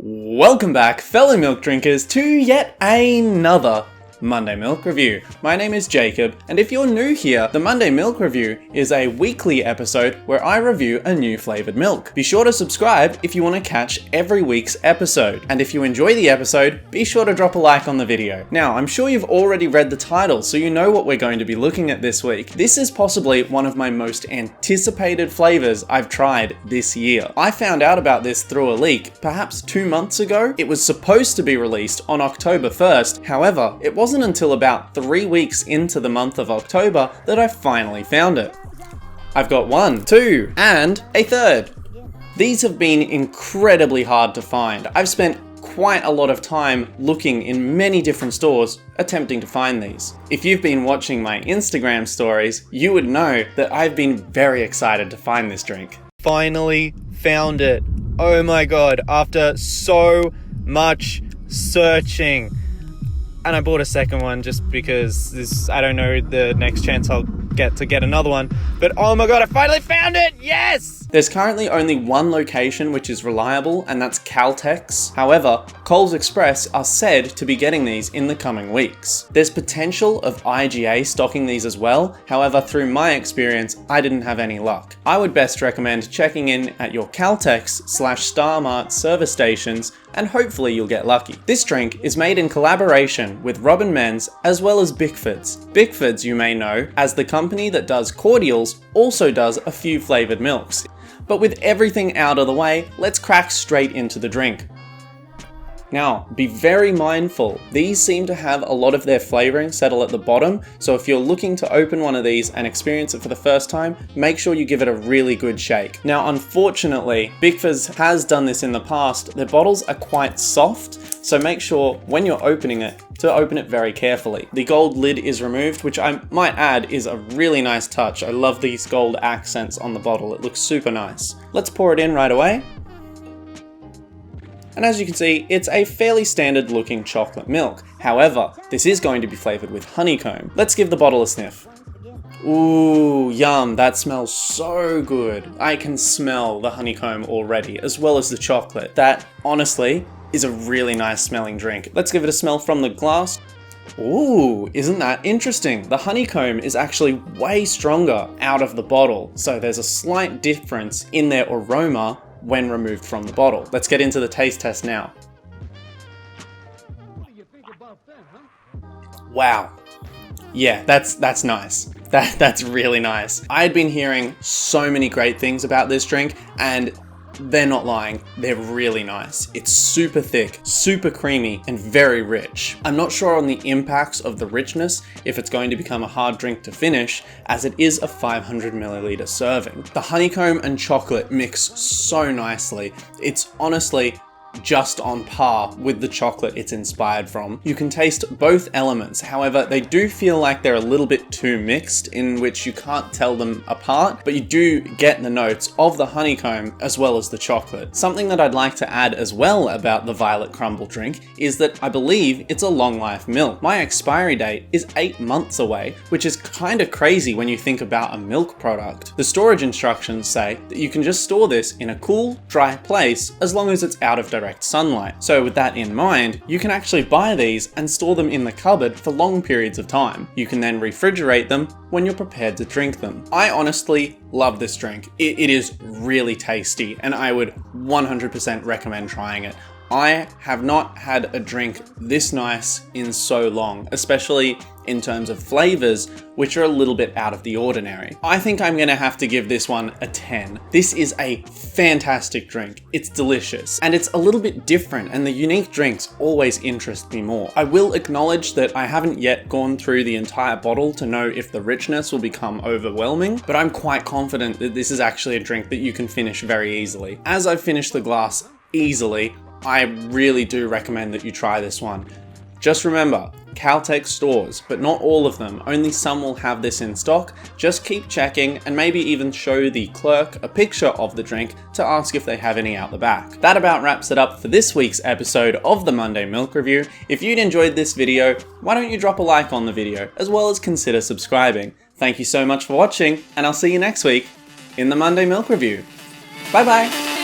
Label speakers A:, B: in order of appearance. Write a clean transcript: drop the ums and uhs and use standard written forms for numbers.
A: Welcome back, fellow milk drinkers, to yet another Monday Milk Review. My name is Jacob, and if you're new here, the Monday Milk Review is a weekly episode where I review a new flavored milk. Be sure to subscribe if you want to catch every week's episode. And if you enjoy the episode, be sure to drop a like on the video. Now, I'm sure you've already read the title, so you know what we're going to be looking at this week. This is possibly one of my most anticipated flavors I've tried this year. I found out about this through a leak, perhaps 2 months ago. It was supposed to be released on October 1st, however, it wasn't until about 3 weeks into the month of October that I finally found it. I've got 1, 2, and a third. These have been incredibly hard to find. I've spent quite a lot of time looking in many different stores attempting to find these. If you've been watching my Instagram stories, you would know that I've been very excited to find this drink. Finally found it. Oh my god, after so much searching. And I bought a second one just because I don't know the next chance I'll get to get another one. But oh my god, I finally found it! Yes! There's currently only one location which is reliable, and that's Caltex. However, Coles Express are said to be getting these in the coming weeks. There's potential of IGA stocking these as well. However, through my experience, I didn't have any luck. I would best recommend checking in at your Caltex/Starmart service stations, and hopefully you'll get lucky. This drink is made in collaboration with Robin Men's as well as Bickford's. Bickford's, you may know, as the company that does cordials, also does a few flavored milks. But with everything out of the way, let's crack straight into the drink. Now, be very mindful. These seem to have a lot of their flavoring settle at the bottom, so if you're looking to open one of these and experience it for the first time, make sure you give it a really good shake. Now, unfortunately, Bickford's has done this in the past. Their bottles are quite soft, so make sure when you're opening it to open it very carefully. The gold lid is removed, which I might add is a really nice touch. I love these gold accents on the bottle. It looks super nice. Let's pour it in right away. And as you can see, it's a fairly standard looking chocolate milk. However, this is going to be flavored with honeycomb. Let's give the bottle a sniff. Ooh, yum, that smells so good. I can smell the honeycomb already, as well as the chocolate. That, honestly, is a really nice smelling drink. Let's give it a smell from the glass. Ooh, isn't that interesting? The honeycomb is actually way stronger out of the bottle, so there's a slight difference in their aroma when removed from the bottle. Let's get into the taste test now. Wow. Yeah, that's nice. That's really nice. I had been hearing so many great things about this drink, and they're not lying. They're really nice. It's super thick, super creamy, and very rich. I'm not sure on the impacts of the richness if it's going to become a hard drink to finish, as it is a 500 milliliter serving. The honeycomb and chocolate mix so nicely. It's honestly just on par with the chocolate it's inspired from. You can taste both elements, however, they do feel like they're a little bit too mixed, in which you can't tell them apart, but you do get the notes of the honeycomb as well as the chocolate. Something that I'd like to add as well about the Violet Crumble drink is that I believe it's a long life milk. My expiry date is 8 months away, which is kind of crazy when you think about a milk product. The storage instructions say that you can just store this in a cool, dry place as long as it's out of direct sunlight. So with that in mind, you can actually buy these and store them in the cupboard for long periods of time. You can then refrigerate them when you're prepared to drink them. I honestly love this drink. It is really tasty, and I would 100% recommend trying it. I have not had a drink this nice in so long, especially in terms of flavors, which are a little bit out of the ordinary. I think I'm gonna have to give this one a 10. This is a fantastic drink. It's delicious, and it's a little bit different, and the unique drinks always interest me more. I will acknowledge that I haven't yet gone through the entire bottle to know if the richness will become overwhelming, but I'm quite confident that this is actually a drink that you can finish very easily. As I've finished the glass easily, I really do recommend that you try this one. Just remember, Caltex stores, but not all of them. Only some will have this in stock. Just keep checking and maybe even show the clerk a picture of the drink to ask if they have any out the back. That about wraps it up for this week's episode of the Monday Milk Review. If you'd enjoyed this video, why don't you drop a like on the video, as well as consider subscribing. Thank you so much for watching, and I'll see you next week in the Monday Milk Review. Bye bye!